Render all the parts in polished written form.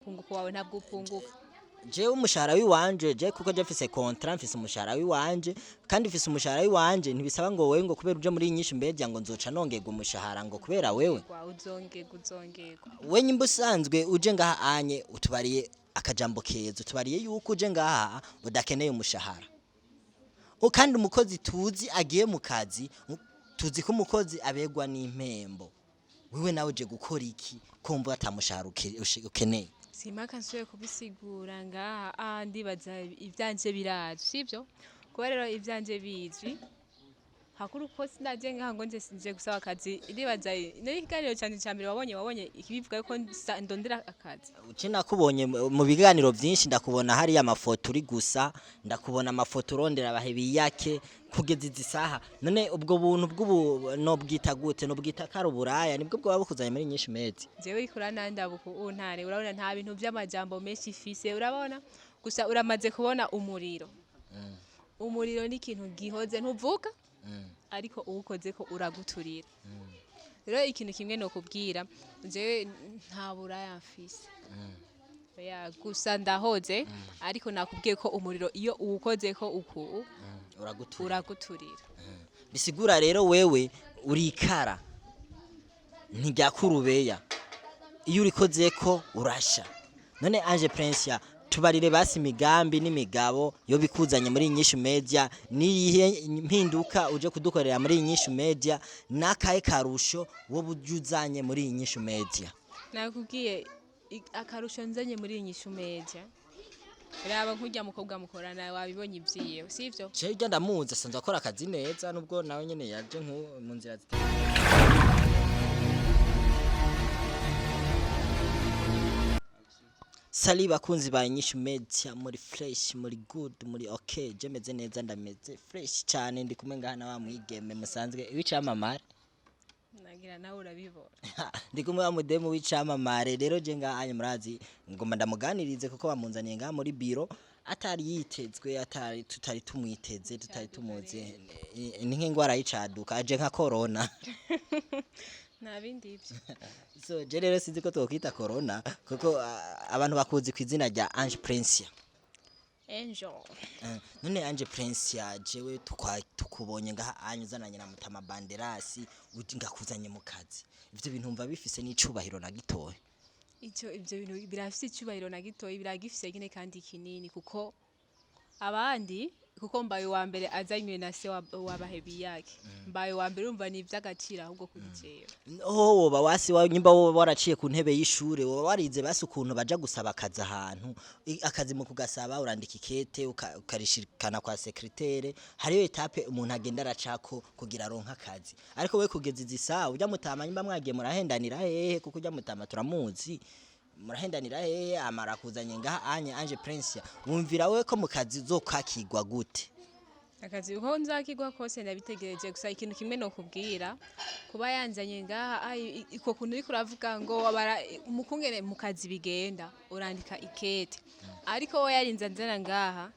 umupunguko wawe ntabwo upunguka. jewe umushahara wiwanje je kuko je mfise contrat mfise umushahara wiwanje kandi mfise umushahara wiwanje ntibisaba ngo wewe ngo kubera uje muri inyishu mbere ngo nzoca nongega umushahara ngo kubera wewe uzongerwa we nyimba usanzwe uje ngaha anye utubariye akajambo keza utubariye yuko uje ngaha udakeneye umushahara kandi umukozi tuzi agiye mu kazi tuzi ko umukozi abegwa n'impembo wewe nawe uje gukora iki kumva atamushahara ukeneye simaka nsuye kubisigura ngaha ndibaza ivyanje biraje sivyo kuba rero ivyanje bizwi hakuru ko sinaje ngaha ngo nje gusaba akazi ndibaza n'ikiganiro cyane cyambere wabonye ikibivuga ko ndondera akazi ukina kubonye mu biganiro byinshi ndakubona hari amafoto uri gusa ndakubona amafoto urondera abahebi yake kugeza izisaha none ubwo buntu bw'ubu no bwita gute no bwita karuburaya nibwo bwo babukuzanye muri nyinshi mezi jewe ikura nandabuku untare urabona nta bintu by'amajambo menshi ifise urabona gusa uramaze kubona umuriro ni ikintu gihoze ntuvuga ariko uwukoze ko uraguturira rero ikintu kimwe no kubwira jewe nta buraya mfise gusa ndahoze ariko nakubwiye ko umuriro iyo uwukoze ko uku uraguturira bisigura rero wewe urikara ntigakurubeya iyo urikoze ko urasha none Ange Princia tubarire basi imigambi n'imigabo yo bikuzanye muri inyishu media niyihe mpinduka uje kudukorera muri inyishu media nakaye karusho wo bujuzanye muri inyishu media nakubwiye akarusho nzanye muri inyishu media raba nkujya mukobwa mukorana wabibonye ibyiye sivyo je ujya ndamuza sanzwe akora akazi neza nubwo nawe nyene yaje mu nzira Sali bakunzi ba inyishu media muri fresh muri good muri okay je meze neza ndameze fresh cyane ndi kumwe ngana wa mwigeme musanzwe w'icamamare nagira nawe urabibona ndi kumwe wa mudemu w'icamamare rero je ngahanye murazi ngoma ndamuganirize kuko bamunzaniye ngaha muri biro atari yitezwe atari tutari tumwiteze tutari tumuze ni nk'ingwara y'icaduka aje nka corona nabindi ibyo so je rero sinzi ko twokwita corona kuko abantu bakuzi ku izina rya Ange Princia none Ange Princia jewe tukubonye ngaha anyuzananye na Mutama Banderasi uti ngakuzanye mu kazi ivyo bintu mva bifise n'icubahiro na gitoye ibyo bintu birafise icubahiro na gitoye biragifise nyine kandi kinini kuko abandi kuko mbaye wa mbere azanywe na se wabahebi yake mbaye wa mbere umva ni ivy'agaciro ahubwo kugiceyo woba wasi wa nyimba woba waraciye ku ntebe y'ishure woba warize basi ukuntu baja gusaba akazi ahantu akazi mu kugasaba urandika ikete ukarishikana kwa secrétaire hariyo etape umuntu agenda aracako kugira ronka akazi ariko we kugeza izisaha ujya Mutama nyimba mwagiye murahendanira hehe kuko ujya Mutama turamuzi murahendanira amara kuzanye ngaha Ange Princia wumvira we ko mu kazi zokakigwa gute akazi uko nzakigwa kose ndabitegereje gusa ikintu kimwe no kubwira kuba yanzanye ngaha iko kuntu uri kuravuga ngo mukungene mu kazi bigenda urandika ikete ariko we yarinze nzana ngaha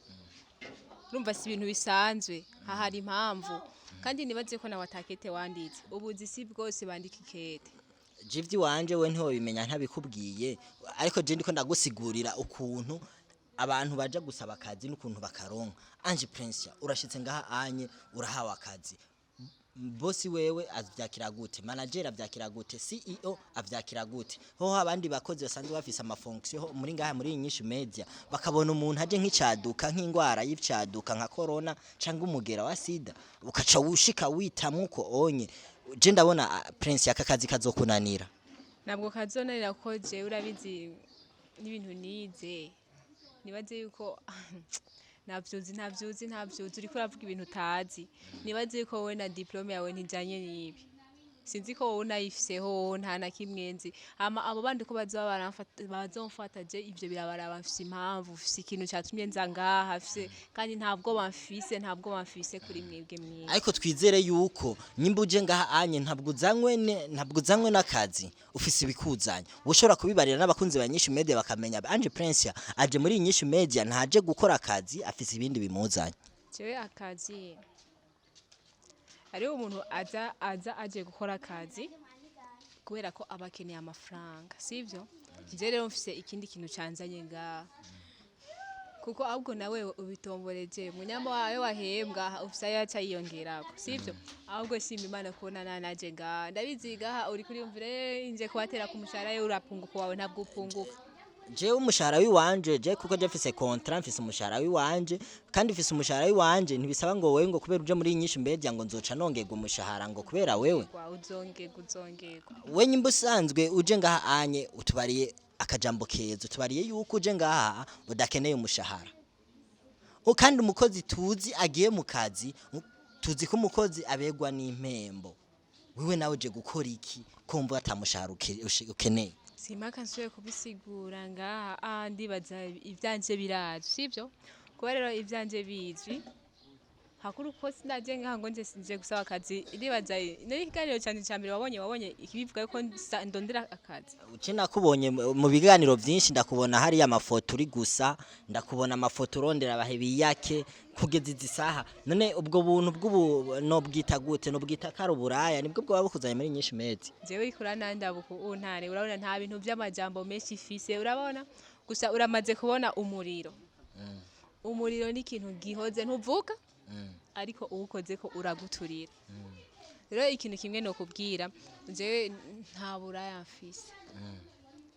urumva si ibintu bisanzwe hahari impamvu kandi nibaze ko nawe atakete wanditse ubuzi si bwose bandika ikete jivyi wanje we ntiwo bimenya ntabikubwiye ariko je ndiko ndagusigurira ukuntu abantu baje gusaba akazi n'ukuntu bakaronka Ange Princia urashitse ngaha anye urahawa akazi bosi wewe avyakira gute manager avyakira gute CEO avyakira gute ho abandi bakozi basanzwe bafise amafonction muri ngaha muri inyishu media bakabona umuntu aje nk'icaduka nk'ingwara y'ivyaduka nka corona cyangwa umugera wa sida ukaca wushika witamwe uko onye je ndabona Prince yakakazi kazokunanira nabwo kazonanira ko je urabizi n'ibintu nize nibaze yuko ntavyuzi uriko uravuga ibintu utazi nibaze yuko wowe na diplome yawe ntijanye n'ibi sinzi ko wowe unayifiseho nta na kimwenzi abo bandi ko bazomfata je ivyo birabaraba mfise impamvu mfise ikintu cyatumye nza ngaha mfise kandi ntabwo bamfise kuri mwebwe mwiza ariko twizere yuko nyimba uje ngaha anye ntabwo uzanywe n'akazi ufise ibikuzanya ushobora kubibarira n'abakunzi ba nyinshi media bakamenya Ange Princia aje muri nyinshi media ntaje gukora akazi afise ibindi bimuzanya jewe akazi ari umuntu aje gukora akazi kubera ko abakeneye amafaranga sivyo nje rero mfise ikindi kintu canzanye ngaha kuko ahubwo nawe ubitomboreje munyamba wawe wahembwa ufisa yaca yiyongerako sivyo ahubwo shima Imana kubona naje ngaha ndabizi ngaha uri kuriyumvire inje kubatera ku mushahara yo urapunguka wawe ntabwo upunguka jewe umushahara wiwanje je kuko je mfise contrat mfise umushahara wiwanje kandi mfise umushahara wiwanje ntibisaba ngo wewe ngo kubera uje muri inyishu media ngo nzoca nongerwa umushahara ngo kubera wewe uzongerwa we nyimba usanzwe uje ngaha anye utubariye akajambo keza utubariye yuko uje ngaha udakeneye umushahara kandi umukozi tuzi agiye mu kazi tuzi ko umukozi abegwa n'impembo wewe nawe uje gukora iki kumva atamushahara ukeneye simaka nsuye kubisigura ngaha ndibaza ivyanje biraje sivyo kuba rero ivyanje bizwi hakuru ko sinaje ngaha ngo nje gusaba akazi ndibaza nari kiganiro cyane cyambere wabonye ikibivuga ko ndondera akazi ucina kubonye mu biganiro byinshi ndakubona hari amafoto uri gusa ndakubona amafoto urondera abahebi yake kugeza izisaha none ubwo buntu bw'ubu no bwita gute no bwita karuburaya nibwo bwo babukuzanye muri nyinshi mezi jewe ikura nandabuku untare urabona nta bintu by'amajambo menshi ifise urabona gusa uramaze kubona umuriro umuriro ni ikintu gihoze ntuvuka ariko uwukoze ko uraguturira rero ikintu kimwe no kubwira jewe nta buraya mfise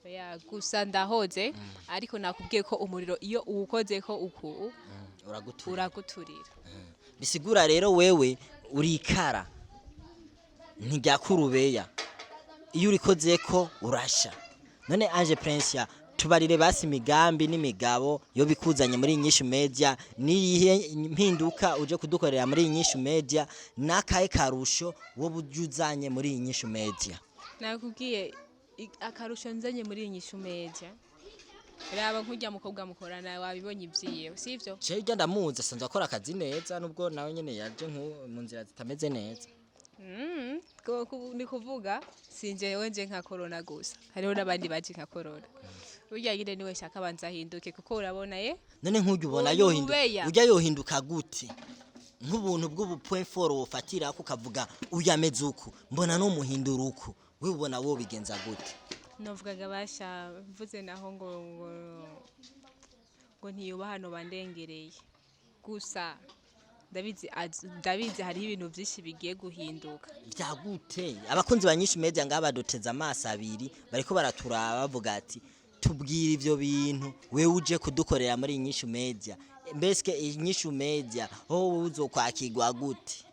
ya gusa ndahoze ariko nakubwiye ko umuriro iyo uwukoze ko uku uraguturira bisigura rero wewe urikara ntigakurubeya iyo urikoze ko urasha none Ange Princia tubarire basi imigambi n'imigabo yo bikuzanye muri inyishu media niyihe mpinduka uje kudukorera muri inyishu media nakaye karusho wo bujuzanye muri inyishu media nakubwiye akarusho nzanye muri inyishu media raba nkujya mukobwa mukorana wabibonye ivyiye sivyo je ijya ndamuza sanzwe akora akazi neza nubwo nawe nyene yaje mu nzira zitameze neza ni kuvuga sinje wenje nka corona gusa hariho nabandi baje nka corona burya nyine niwe shaka banza hinduke kuko urabona none nk'ujya ubona ujya yohinduka gute nk'ubuntu bw'ubu point for ufatira kukavuga uyameze uku mbona no muhindura uku we ubona wo bigenza gute novugaga basha mvuze naho ngo ntiyuba hano bandengereye gusa David hari ibintu byinshi bigiye guhinduka byagute abakunzi banyinshi media ngaba duteza amaso abiri bariko baraturaba bavuga ati tubwira ivyo bintu we uje kudukorera muri inyishu media mbeske inyishu media ho uzokwakirwa gute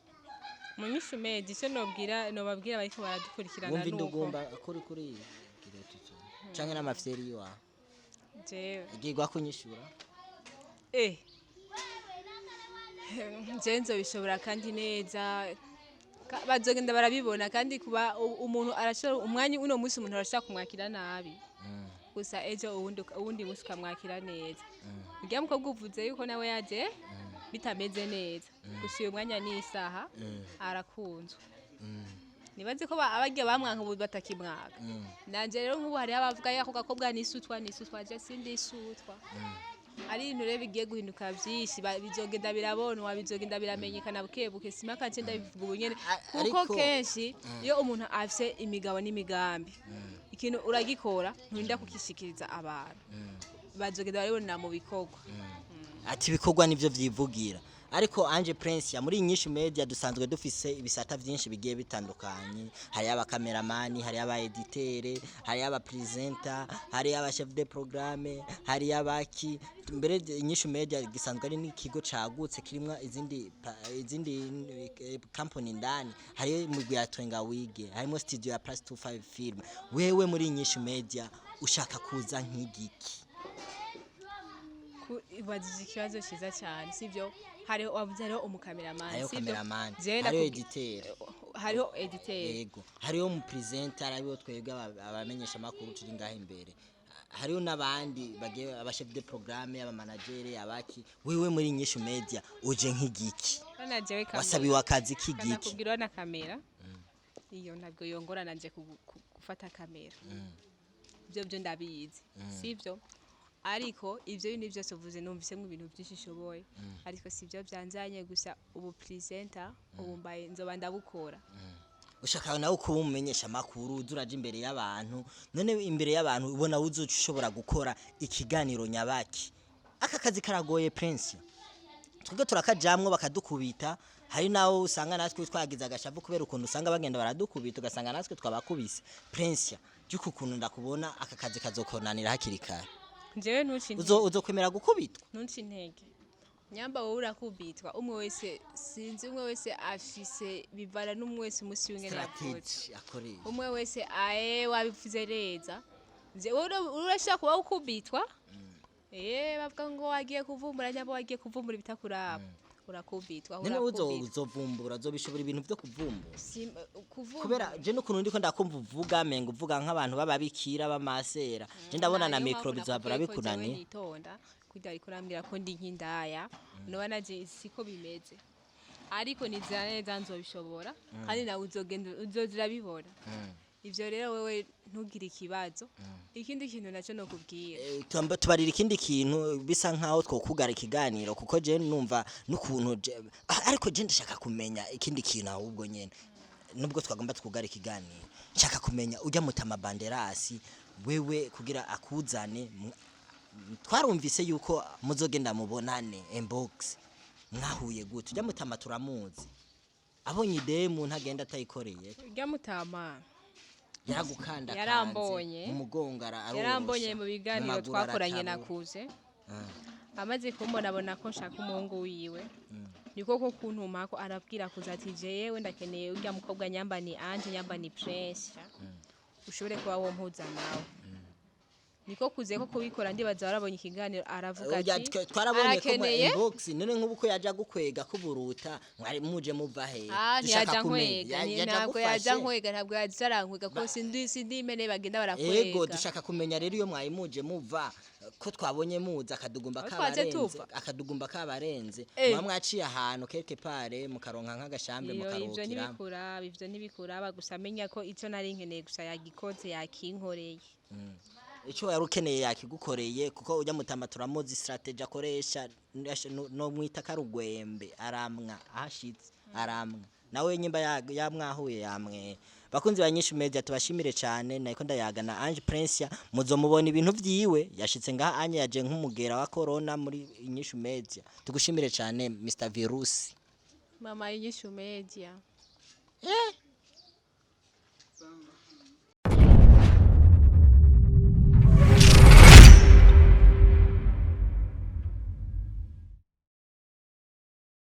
mu nyishu media cyo nobabwira bariko baradukurikirana nuko ndugomba kuri canke n'amafyeri yo jewe igirwa kunyishura nzenzo bishobora kandi neza bazogenda barabibona kandi kuba umuntu arashobora umwanya uno munsi umuntu arashaka kumwakira nabi gusa ejo uwundi munsi ukamwakira neza ugiye mukobwa uvuze yuko nawe yaje bitameze neza gusa uyu mwanya n'isaha arakunzwe nibaze ko abagiye bamwanka ubu batakimwaka nanje rero nk'ubu hari abavuga yako gakobwa nisutwa je sindisutwa ari ibintu rero bigiye guhinduka byinshi bizogenda birabonwa bizogenda biramenyekana bukebuke simaka nce ndabivuga ubunyene kuko kenshi iyo umuntu afise imigabo n'imigambi ikintu uragikora nturinda kukishikiriza abantu bazogenda baribonera mu bikorwa ati ibikorwa nivyo vyivugira ariko Ange Princia muri inyishu media dusanzwe dufise ibisata byinshi bigiye bitandukanye hari aba cameraman hari aba editeur hari aba presenter hari aba chef de programme hari abaki mbere inyishu media gisanzwe ari n'ikigo cagutse kirimwa izindi company ndani hari mugwi ya Twenga Wige harimo studio ya plus 25 film wewe muri inyishu media ushaka kuza nk'igiki ibajije ikibazo cyiza cyane sivyo hariho wavuze umukameraman sivyo hariho editeur yego hariho mu presenter aribo twebwe abamenyesha makuru turi ngaho imbere hariho nabandi bagiye aba chef de programme aba manager abaki wewe muri inyishu media uje nk'igiki wasabiwe akazi k'igiki nakubwira na kamera iyo ntabwo yongora nanje gufata kamera byo ndabizi sivyo ariko ivyo bintu byose uvuze numvise mu bintu byinshi shoboye ariko sivyo byanzanye gusa ubu presenter ubu mbaye nzoba ndabukora ushaka nawe kuba umumenyesha makuru uzuraje imbere y'abantu none imbere y'abantu ubona uzoshobora gukora ikiganiro nyabaki aka kazi karagoye Prince twebwe turakajamwe bakadukubita hari nawo usanga natwe twagize agashavu kubera ukuntu usanga bagenda baradukubita ugasanga natwe twabakubise Prince byuko ukuntu ndakubona aka kazi kazokonanira hakiri kare jewe ntuci uzokwemera gukubitwa ntuci intege nyamba wowe urakubitwa umwe wese sinzi umwe wese afise bivana n'umwe wese umunsi w'ingene yakoze umwe wese wabivuze neza urashaka kuba ukubitwa bavuga ngo wagiye kuvumbura nyamba wagiye kuvumbura ibitakuraba urakubitwa uzovumbura uzobishobora ibintu byo kuvumbura kubera je n'ukuntu ndiko ndakumva uvuga menga uvuga nk'abantu bababikira bamasera je ndabona na micro bizavura bikunaniye kujya kurambira ko ndi nk'indaya nobana je siko bimeze ariko nizera neza nzobishobora kandi nawe uzozira bibona ivyo rero wewe ntugire ikibazo ikindi kintu naco no kubwira tubarira ikindi kintu bisa nkaho twokugara ikiganiro kuko je numva n'ukuntu ariko je ndashaka kumenya ikindi kintu ahubwo nyene nubwo twagomba twugara ikiganiro nshaka kumenya ujya mutama banderasi wewe kugira akuzane twarumvise yuko muzogenda mubonane inbox mwahuye gute ujya mutama turamuzi abonye idemu ntagenda atayikoreye ujya mutama yaragukanda yarambonye mu mugongo yarambonye mu biganiro twakoranye nakuze amaze kumbona abona ko nshaka umuhungu wiwe niko ko kuntuma ko arabwira kuza ati jewe ndakeneye ujya mukobwa nyamba ni Ange nyamba ni Princia ushobore kuba wo mpuza nawe niko kuze ko kubikora ndibaza barabonye ikiganiro aravuga ati twarabonye ko mu inbox none nk'ubuko yaja gukwega kuburuta mwari muje muva he dushaka kumenya ntabwo yaja nkwega ntabwo yazarankwega ko sindimene bagenda barakwega yego dushaka kumenya rero iyo mwari muje muva ko twabonye muza akadugumba kabarenze mwamwaciye ahantu quelque part mukaronka nk'agashambe mukarukira ivyo ntibikura gusa amenya ko ico nari nkeneye gusa yagikoze yakinkoreye icyo yarukeneye yakigukoreye kuko ujya mutama turamuzi strategy akoresha no mwita karugwembe aramwa ahashitse aramwa nawe nyimba yamwahuye yamwe bakunzi banyishu media tubashimire cyane nako ndayagana Ange Princia muzomubona ibintu vyiwe yashitse ngaha anye yaje nk'umugera wa corona muri inyishu media tugushimire cyane Mr Virus mama inyishu media